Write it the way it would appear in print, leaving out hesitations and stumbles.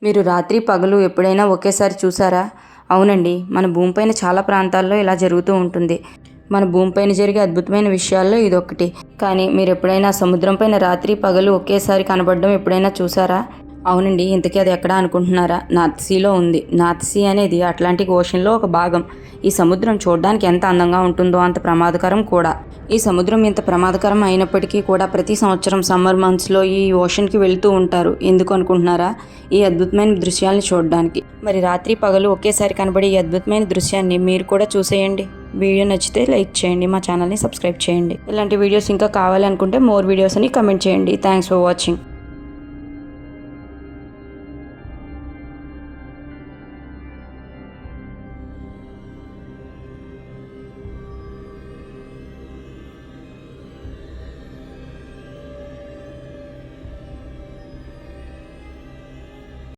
మీరు రాత్రి పగలు ఎప్పుడైనా ఒకేసారి చూసారా? అవునండి, మన భూమిపైన చాలా ప్రాంతాల్లో ఇలా జరుగుతూ ఉంటుంది. మన భూమిపైన జరిగే అద్భుతమైన విషయాల్లో ఇదొకటి. కానీ మీరు ఎప్పుడైనా సముద్రం పైన రాత్రి పగలు ఒకేసారి కనబడడం ఎప్పుడైనా చూసారా? అవునండి, ఇంతకీ అది ఎక్కడ అనుకుంటున్నారా? నార్త్ సీలో ఉంది. నార్త్ సీ అనేది అట్లాంటిక్ ఓషన్లో ఒక భాగం. ఈ సముద్రం చూడడానికి ఎంత అందంగా ఉంటుందో అంత ప్రమాదకరం కూడా. ఈ సముద్రం ఇంత ప్రమాదకరం అయినప్పటికీ కూడా ప్రతి సంవత్సరం సమ్మర్ మంత్స్లో ఈ ఓషన్కి వెళ్తూ ఉంటారు. ఎందుకు అనుకుంటున్నారా? ఈ అద్భుతమైన దృశ్యాలను చూడడానికి. మరి రాత్రి పగలు ఒకేసారి కనబడే ఈ అద్భుతమైన దృశ్యాన్ని మీరు కూడా చూసేయండి. వీడియో నచ్చితే లైక్ చేయండి, మా ఛానల్ని సబ్స్క్రైబ్ చేయండి. ఇలాంటి వీడియోస్ ఇంకా కావాలి అనుకుంటే మోర్ వీడియోస్ అని కమెంట్ చేయండి. Thanks for watching.